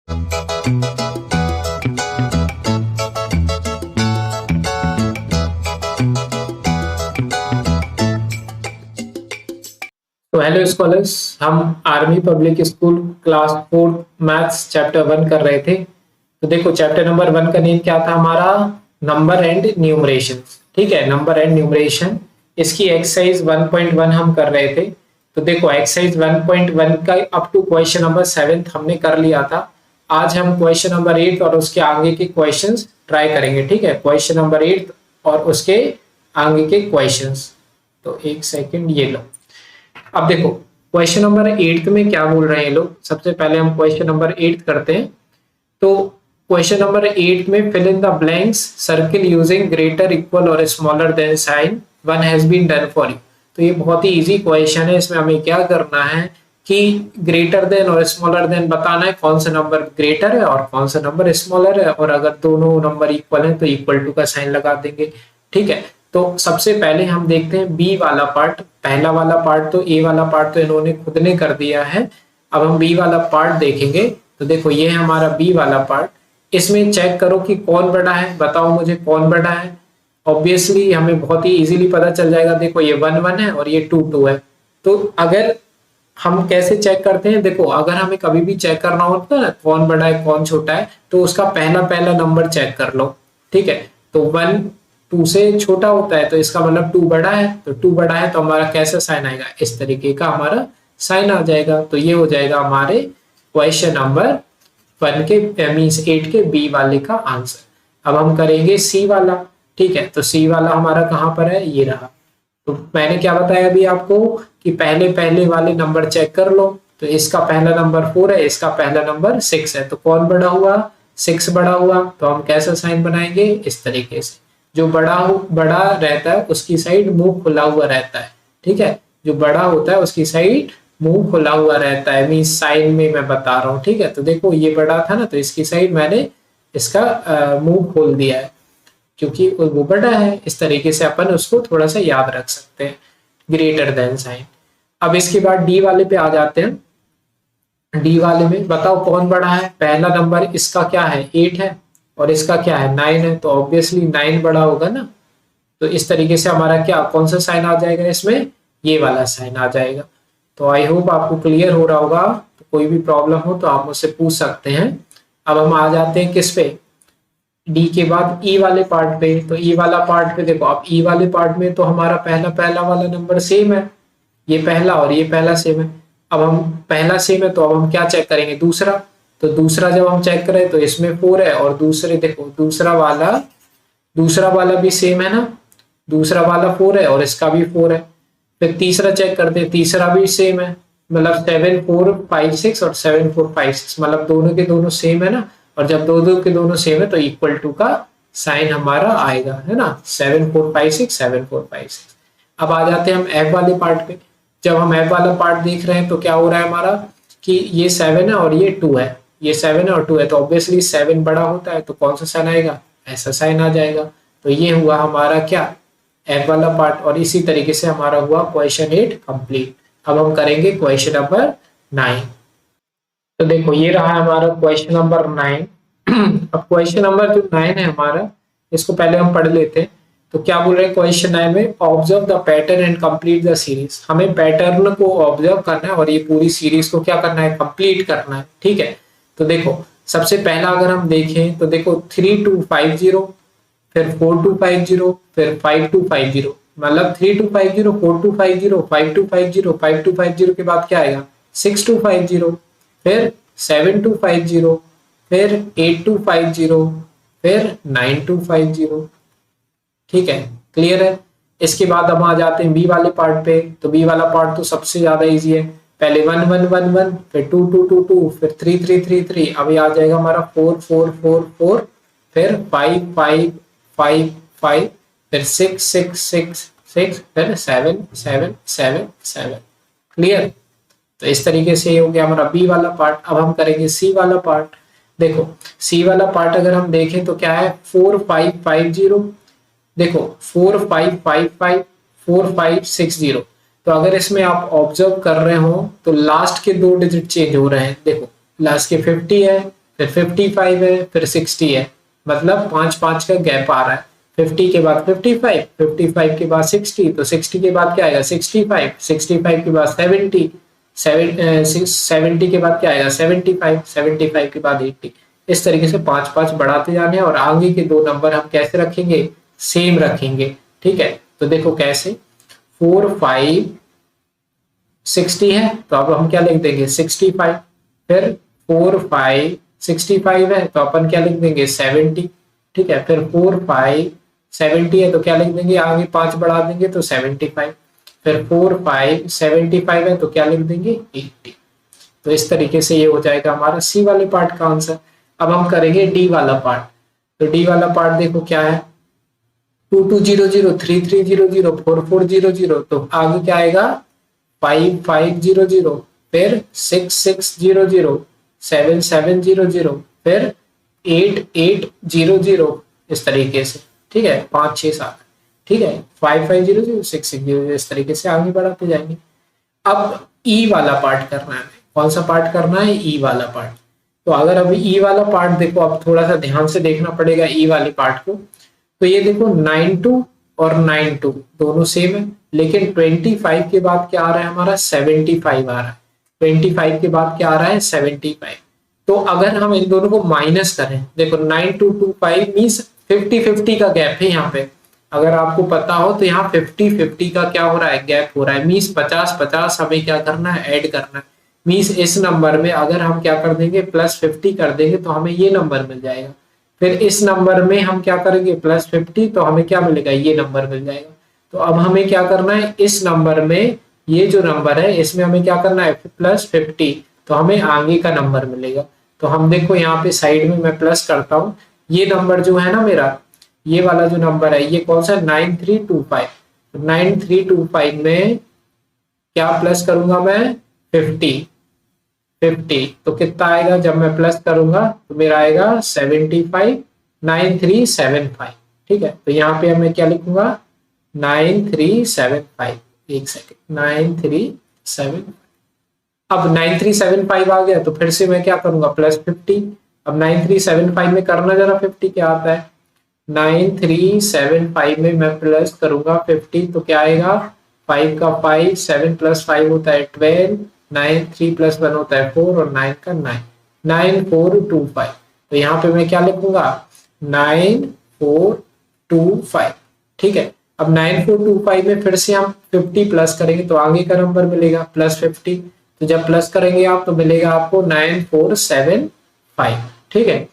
तो hello scholars, हम army public school class 4 maths chapter 1 कर रहे थे। तो देखो चैप्टर नंबर 1 का नेम क्या था हमारा, नंबर एंड न्यूमरेशन। ठीक है, नंबर एंड न्यूमरेशन। इसकी एक्सरसाइज 1.1 हम कर रहे थे। तो देखो एक्सरसाइज 1.1 का अप टू क्वेश्चन नंबर 7 हमने कर लिया था। आज हम क्वेश्चन नंबर 8 और उसके आगे के क्वेश्चंस ट्राई करेंगे। ठीक है, क्वेश्चन नंबर 8 और उसके आगे के क्वेश्चंस। तो एक सेकंड, ये लो। अब देखो क्वेश्चन नंबर 8 में क्या बोल रहे हैं लोग। सबसे पहले हम क्वेश्चन नंबर 8 करते हैं। तो क्वेश्चन नंबर 8 में fill in the blanks, circle using greater, equal और smaller than sign, one has been done for you. तो ये बहुत ही इजी क्वेश्चन है। इसमें हमें क्या करना है कि ग्रेटर देन और स्मॉलर देन बताना है, कौन सा नंबर ग्रेटर है और कौन सा नंबर स्मॉलर है, और अगर दोनों नंबर इक्वल है तो इक्वल टू का साइन लगा देंगे। ठीक है, तो सबसे पहले हम देखते हैं बी वाला पार्ट। पहला वाला पार्ट तो, ए वाला पार्ट तो इन्होंने खुद ने कर दिया है। अब हम बी वाला पार्ट देखेंगे। तो देखो ये है हमारा बी वाला पार्ट। इसमें चेक करो कि कौन बड़ा है, बताओ मुझे कौन बड़ा है। ऑब्वियसली हमें बहुत ही इजीली पता चल जाएगा। देखो ये 1 1 है और ये 2 2 है। तो अगर हम कैसे चेक करते हैं, देखो अगर हमें कभी भी चेक करना होता है ना कौन बड़ा है कौन छोटा है, तो उसका पहला पहला नंबर चेक कर लो। ठीक है, तो 1 2 से छोटा होता है तो इसका मतलब 2 बड़ा है। तो 2 बड़ा है तो हमारा कैसा साइन आएगा, इस तरीके का हमारा साइन आ जाएगा। तो ये हो जाएगा हमारे क्वेश्चन नंबर 1 के मींस 8 के बी वाले का आंसर। अब हम करेंगे सी वाला। ठीक है, तो सी वाला हमारा कहां पर है, ये रहा। तो मैंने क्या बताया अभी आपको कि पहले पहले वाले नंबर चेक कर लो। तो इसका पहला नंबर 4 है, इसका पहला नंबर 6 है। तो कौन बड़ा हुआ, 6 बड़ा हुआ। तो हम कैसा साइन बनाएंगे, इस तरीके से। जो बड़ा रहता है उसकी साइड मुंह खुला हुआ रहता है। ठीक है, जो बड़ा होता है उसकी साइड मुंह खुला हुआ रहता है, मीन साइन में मैं बता रहा हूँ। ठीक है, तो देखो ये बड़ा था ना, तो इसकी साइड मैंने इसका मुंह खोल दिया है क्योंकि वो बड़ा है। इस तरीके से अपन उसको थोड़ा सा याद रख सकते हैं, ग्रेटर देन साइन। अब इसके बाद डी वाले पे आ जाते हैं। डी वाले में बताओ कौन बड़ा है। पहला नंबर इसका क्या है, 8 है, और इसका क्या है, 9 है। तो ऑब्वियसली 9 बड़ा होगा ना। तो इस तरीके से हमारा क्या, कौन सा साइन आ जाएगा इसमें, ये वाला साइन आ जाएगा। तो आई होप आपको क्लियर हो रहा होगा। तो कोई भी प्रॉब्लम हो तो आप मुझसे पूछ सकते हैं। अब हम आ जाते हैं किस पे, डी के बाद ई वाले पार्ट पे। तो ई वाला पार्ट पे देखो, अब ई वाले पार्ट में तो हमारा पहला पहला वाला नंबर सेम है, ये पहला और ये पहला सेम है। अब हम पहला सेम है तो अब हम क्या चेक करेंगे, दूसरा। तो दूसरा जब हम चेक करें तो इसमें 4 है, और दूसरे देखो दूसरा वाला भी सेम है ना, दूसरा वाला 4 है और इसका भी 4 है। फिर तीसरा चेक करते हैं, तीसरा भी सेम है, मतलब 7 4 5 6 और 7 4 5 6, मतलब दोनों के दोनों सेम है ना। और जब दोनों के दोनों सेम है तो इक्वल टू का साइन हमारा आएगा, है ना, 7 4 5 6 7 4 5 6। अब आ जाते हैं हम एफ वाले पार्ट पे। जब हम एफ वाला पार्ट देख रहे हैं तो क्या हो रहा है हमारा कि ये 7 है और ये 2 है, ये 7 है और 2 है। तो ऑब्वियसली 7 बड़ा होता है तो कौन सा साइन आएगा, ऐसा साइन आ जाएगा। तो ये हुआ हमारा क्या, एफ वाला पार्ट। और इसी तरीके से हमारा हुआ क्वेश्चन 8 कंप्लीट। अब हम करेंगे क्वेश्चन नंबर 9। तो देखो ये रहा हमारा क्वेश्चन नंबर 9। अब क्वेश्चन नंबर जो 9 है हमारा, इसको पहले हम पढ़ लेते हैं। तो क्या बोल रहे हैं क्वेश्चन 9 में, observe the pattern and complete the series. हमें पैटर्न को ऑब्जर्व करना है और ये पूरी सीरीज को क्या करना है, कंप्लीट करना है। ठीक है, तो देखो सबसे पहला अगर हम देखें तो देखो 3 2 5 0, फिर 4 2 5 0, फिर 5 2 5 0, मतलब 3 2 5 0 4 2 5 0 5 2 5 0 5 2 5 0 के बाद क्या आएगा 6 2 5 0, फिर 7 2 5 0, फिर 8 2 5 0, फिर 9 2 5 0। ठीक है, क्लियर है। इसके बाद हम आ जाते हैं बी वाले पार्ट पे। तो बी वाला पार्ट तो सबसे ज्यादा इजी है। पहले 1 1 1 1, फिर 2 2 2 2, फिर 3 3 3 3। अभी आ जाएगा हमारा 4 4 4 4, फिर 5 5 5 5, फिर 6 6 6 6, फिर 7 7 7 7। क्लियर। तो इस तरीके से ये हो गया हमारा बी वाला पार्ट। अब हम करेंगे सी वाला पार्ट। देखो सी वाला पार्ट अगर हम देखें तो क्या है, 4 5 5 0, देखो 4 5 5 5 4 5 6 0। तो अगर इसमें आप ऑब्जर्व कर रहे हो तो लास्ट के 2 डिजिट चेंज हो रहे हैं। देखो लास्ट के 50 है फिर 55 है, फिर 60 है, मतलब 5-5 का गैप आ रहा है। 50 के बाद 55, 55 के बाद 60, तो 60 के बाद क्या आएगा 65, 65 के बाद 70, 70 के बाद क्या आएगा 75, 75 के बाद 80। इस तरीके से 5-5 बढ़ाते जाने, और आगे के दो नंबर हम कैसे रखेंगे, सेम रखेंगे। ठीक है, तो देखो कैसे, 4, 5, 60 है तो अब हम क्या लिख देंगे 65, फिर 4, 5, 65 है तो अपन क्या लिख देंगे 70। ठीक है, फिर 4, 5, 70 है तो क्या लिख देंगे, आगे 5 बढ़ा देंगे तो 75, फिर 4, 5, 75 है तो क्या लिख देंगे 80। तो इस तरीके से ये हो जाएगा हमारा सी वाले पार्ट का आंसर। अब हम करेंगे डी वाला पार्ट। तो डी वाला पार्ट देखो क्या है, 2200, 3300, 4400, तो आगे क्या आएगा 5500, फिर 6600, 7700, फिर 8800, इस तरीके से। ठीक है, 5, 6, 7। ठीक है, 5500, 6600, इस तरीके से आगे बढ़ाते जाएंगे। अब ई वाला पार्ट करना है, कौन सा पार्ट करना है, ई वाला पार्ट। तो अगर अभी ई वाला पार्ट देखो, अब थोड़ा सा ध्यान से देखना पड़ेगा ई वाले पार्ट को। तो ये देखो 92 और 92 दोनों सेम है, लेकिन 25 के बाद क्या आ रहा है हमारा 75 आ रहा है। 25 के बाद क्या आ रहा है 75। तो अगर हम इन दोनों को माइनस करें, देखो 9225 मीन्स 50-50 का गैप है यहाँ पे। अगर आपको पता हो तो यहाँ 50-50 का क्या हो रहा है, गैप हो रहा है। मीन्स 50-50 हमें क्या करना है, ऐड करना है। मीन्स इस नंबर में अगर हम क्या कर देंगे +50 कर देंगे तो हमें ये नंबर मिल जाएगा। फिर इस नंबर में हम क्या करेंगे +50, तो हमें क्या मिलेगा, ये नंबर मिल जाएगा। तो अब हमें क्या करना है, इस नंबर में ये जो नंबर है इसमें हमें क्या करना है +50, तो हमें आगे का नंबर मिलेगा। तो हम देखो यहाँ पे साइड में मैं प्लस करता हूँ, ये नंबर जो है ना मेरा, ये वाला जो नंबर है ये कौन सा 9325। 9325 में क्या प्लस करूंगा मैं 50, तो कितना आएगा जब मैं प्लस करूंगा तो मेरा आएगा 75, 9375। ठीक है, तो यहाँ पे मैं क्या लिखूंगा 9375, एक सेकेंड 9375। अब 9375 आ गया तो फिर से मैं क्या करूंगा +50। अब 9375 में करना जरा 50 क्या आता है, 9375 में मैं प्लस करूंगा 50 तो क्या आएगा 5 का 5, 7 + 5 होता है 12, 9, 3 + 1 होता है 4 और 9 का 9, 9425। तो यहाँ पे मैं क्या लिखूंगा 9425। ठीक है, अब 9425 में फिर से हम 50 प्लस करेंगे तो आगे का नंबर मिलेगा +50। तो जब प्लस करेंगे आप तो मिलेगा आपको 9475। ठीक है,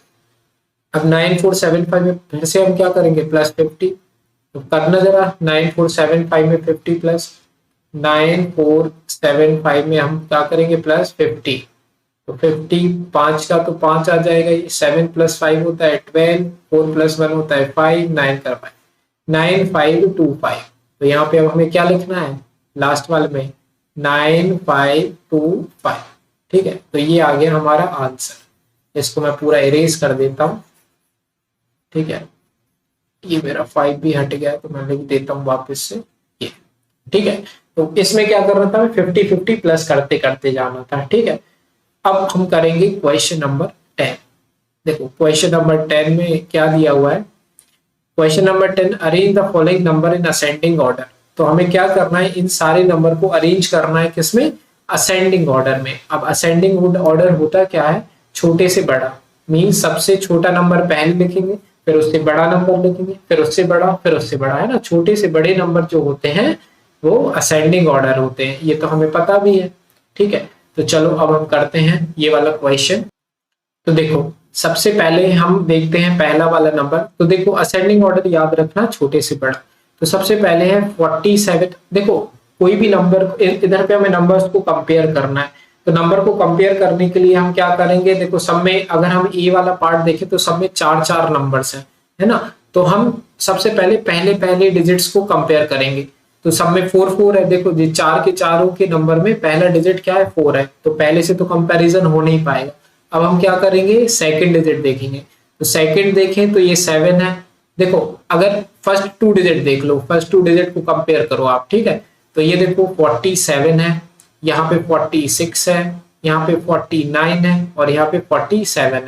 अब 9475 में फिर से हम क्या करेंगे +50। तो करना जरा 9475 में 50 प्लस 9475 में हम क्या करेंगे +50। तो 50 5 का तो 5 आ जाएगा, 7 + 5 होता है 12, 4 + 1 होता है 5, 9 का 5, 9525। तो यहाँ पे अब हमें क्या लिखना है लास्ट वाले में 9525। ठीक है, तो ये आ गया हमारा आंसर। इसको मैं पूरा इरेज कर देता हूँ। ठीक है, ये मेरा 5 भी हट गया तो मैं लिख देता हूँ वापस से ये। ठीक है, तो इसमें क्या करना था 50-50 प्लस करते करते जाना था। ठीक है, अब हम करेंगे क्वेश्चन नंबर 10। देखो क्वेश्चन नंबर 10 में क्या दिया हुआ है, question number 10, arrange the following number in ascending order. तो हमें क्या करना है, इन सारे नंबर को अरेंज करना है किसमें, असेंडिंग ऑर्डर में। अब असेंडिंग ऑर्डर होता क्या है, छोटे से बड़ा, मींस सबसे छोटा नंबर पहले लिखेंगे, फिर उससे बड़ा नंबर लिखेंगे, फिर उससे बड़ा, फिर उससे बड़ा, है ना। छोटे से बड़े नंबर जो होते हैं वो असेंडिंग ऑर्डर होते हैं, ये तो हमें पता भी है। ठीक है, तो चलो अब हम करते हैं ये वाला क्वेश्चन। तो देखो सबसे पहले हम देखते हैं पहला वाला नंबर। तो देखो असेंडिंग ऑर्डर याद रखना छोटे से बड़ा। तो सबसे पहले है 47। देखो कोई भी नंबर, इधर पे हमें नंबर्स को कंपेयर करना है। तो नंबर को कंपेयर करने के लिए हम क्या करेंगे, देखो सब में अगर हम ए वाला पार्ट देखें तो सब में 4-4 नंबर्स है ना। तो हम सबसे पहले पहले पहले डिजिट्स को कंपेयर करेंगे। तो सब में 4-4 है। देखो ये 4 के चारों के नंबर में पहला डिजिट क्या है 4 है, तो पहले से तो कंपैरिजन हो नहीं पाएगा। अब हम क्या करेंगे सेकंड डिजिट देखेंगे। तो सेकंड देखें तो ये 7 है। देखो अगर फर्स्ट 2 डिजिट देख लो, फर्स्ट 2 डिजिट को कंपेयर करो आप। ठीक है, तो ये देखो 47 है, यहाँ पे 46 है, यहाँ पे 49 है और यहाँ पे 47 है।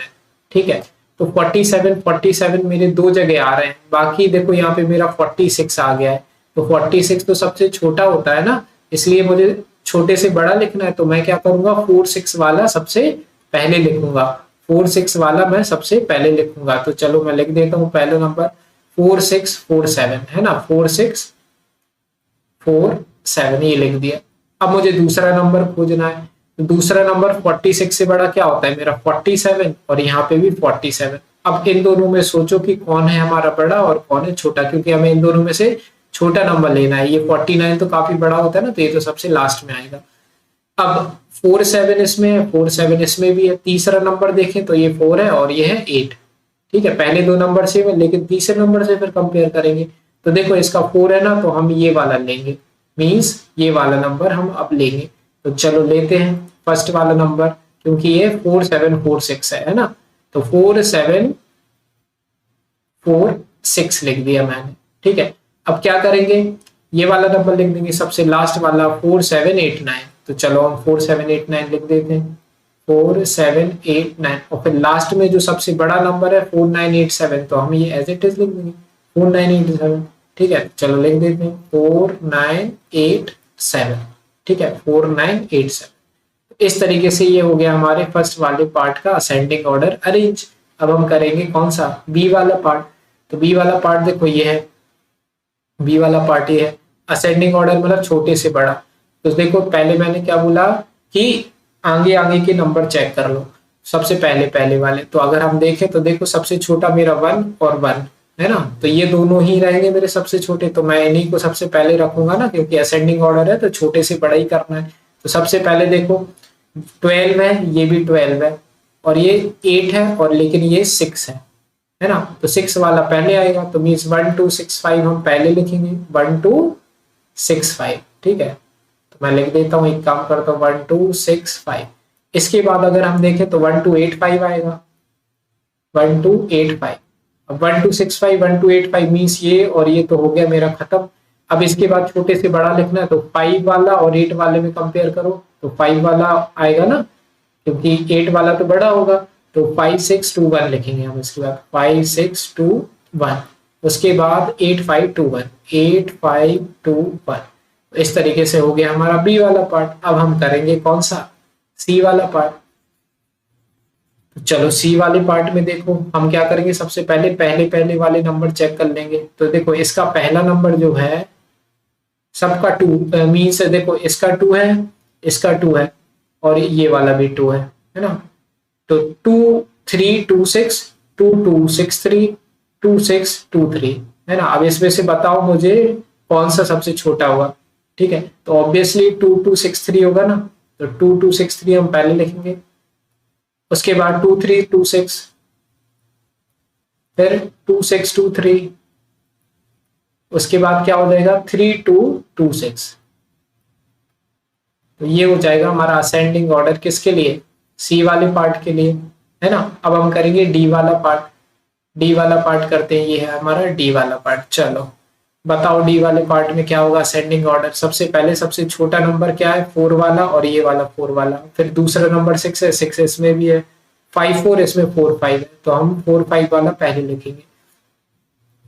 ठीक है। तो 47 मेरे दो जगह आ रहे हैं, बाकी देखो यहाँ पे मेरा 46 आ गया है। तो 46 तो सबसे छोटा होता है ना, इसलिए मुझे छोटे से बड़ा लिखना है। तो मैं क्या करूंगा, 46 वाला सबसे पहले लिखूंगा, 46 वाला मैं सबसे पहले लिखूंगा। तो चलो मैं लिख देता हूँ पहला नंबर 4647 है ना, 4647 ये लिख दिया। अब मुझे दूसरा नंबर खोजना है। तो दूसरा नंबर 46 से बड़ा क्या होता है मेरा 47, और यहाँ पे भी 47। अब इन दोनों में सोचो कि कौन है हमारा बड़ा और कौन है छोटा, क्योंकि हमें इन दोनों में से छोटा नंबर लेना है। ये 49 तो काफी बड़ा होता है ना, तो ये तो सबसे लास्ट में आएगा। अब 47 इसमें है, 47 इसमें भी है। तीसरा नंबर देखें तो ये 4 है और ये है 8। ठीक है, पहले दो नंबर से है, लेकिन तीसरे नंबर से फिर कंपेयर करेंगे। तो देखो इसका 4 है ना, तो हम ये वाला लेंगे, मींस ये वाला नंबर हम अब लेंगे। तो चलो लेते हैं फर्स्ट वाला नंबर, क्योंकि ये 4746 है ना। तो 4746 लिख दिया मैंने। ठीक है, अब क्या करेंगे, ये वाला नंबर लिख देंगे सबसे लास्ट वाला 4789। तो चलो हम 4789 लिख देते हैं, 4789। और फिर लास्ट में जो सबसे बड़ा नंबर है 4987, तो हम ये एज इट इज लिख देंगे 4987। ठीक है, चलो लिख देते हैं 4987। ठीक है, 4987। इस तरीके से ये हो गया हमारे फर्स्ट वाले पार्ट का असेंडिंग ऑर्डर अरेंज। अब हम करेंगे कौन सा, बी वाला पार्ट। तो बी वाला पार्ट देखो ये है, बी वाला पार्ट ये है असेंडिंग ऑर्डर, मतलब छोटे से बड़ा। तो देखो पहले मैंने क्या बोला कि आगे आगे के नंबर चेक कर लो, सबसे पहले पहले वाले। तो अगर हम देखें तो देखो सबसे छोटा मेरा 1 और 1 है ना, तो ये दोनों ही रहेंगे मेरे सबसे छोटे। तो मैं इन्हीं को सबसे पहले रखूंगा ना, क्योंकि असेंडिंग ऑर्डर है तो छोटे से बड़ा ही करना है। तो सबसे पहले देखो 12 है, ये भी 12 है, और ये 8 है, और लेकिन ये 6 है ना। तो 6 वाला पहले आएगा, तो मीन्स 1265 हम पहले लिखेंगे, 1265। ठीक है, तो मैं लिख देता हूँ, एक काम करता हूँ 1265। इसके बाद अगर हम देखें तो 1285 आएगा, 1285। अब 1265 1285 मीन्स ये और ये तो हो गया मेरा खत्म। अब इसके बाद छोटे से बड़ा लिखना है, तो 5 वाला और 8 वाले में कंपेयर करो, तो 5 वाला आएगा ना, क्योंकि 8 वाला तो बड़ा होगा। तो 5621 लिखेंगे हम इसके बाद, 5621। उसके बाद 8521, 8521। इस तरीके से हो गया हमारा बी वाला पार्ट। अब हम करेंगे कौन सा, सी वाला पार्ट। तो चलो सी वाले पार्ट में देखो हम क्या करेंगे, सबसे पहले पहले पहले वाले नंबर चेक कर लेंगे। तो देखो इसका पहला नंबर जो है सबका 2 मीन्स देखो इसका 2 है, इसका 2 है, और ये वाला भी 2 है ना। तो 2326 2263 2623 है ना। अब इसमें से बताओ मुझे कौन सा सबसे छोटा होगा। ठीक है, तो ऑब्वियसली 2263 होगा ना, तो 2263 हम पहले लिखेंगे। उसके बाद 2326, फिर 2623, उसके बाद क्या हो जाएगा 3226। तो ये हो जाएगा हमारा असेंडिंग ऑर्डर किसके लिए, सी वाले पार्ट के लिए है ना। अब हम करेंगे डी वाला पार्ट। डी वाला पार्ट करते हैं, ये है हमारा डी वाला पार्ट। चलो बताओ डी वाले पार्ट में क्या होगा असेंडिंग ऑर्डर। सबसे पहले सबसे छोटा नंबर क्या है 4 वाला, और ये वाला 4 वाला। फिर दूसरा नंबर 6 है, 6 इसमें भी है, 5 4 इसमें 4 5 है, तो हम 4 5 वाला पहले लिखेंगे।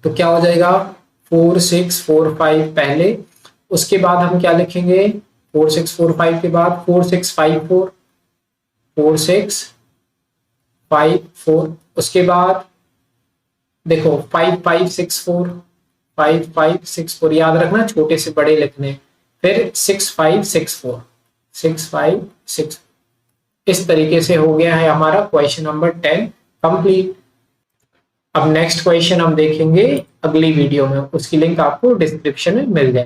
तो क्या हो जाएगा 4 6 4 5 पहले। उसके बाद हम क्या लिखेंगे 4 6 4 5 के बाद 4 6 5 4, 4 6 5 4। उसके बाद देखो 5 5 6 4, 5 5 6 4, याद रखना छोटे से बड़े लिखने। फिर 6 5 6 4, 6 5 6। इस तरीके से हो गया है हमारा क्वेश्चन नंबर 10 कंप्लीट। अब नेक्स्ट क्वेश्चन हम देखेंगे अगली वीडियो में, उसकी लिंक आपको डिस्क्रिप्शन में मिल जाए।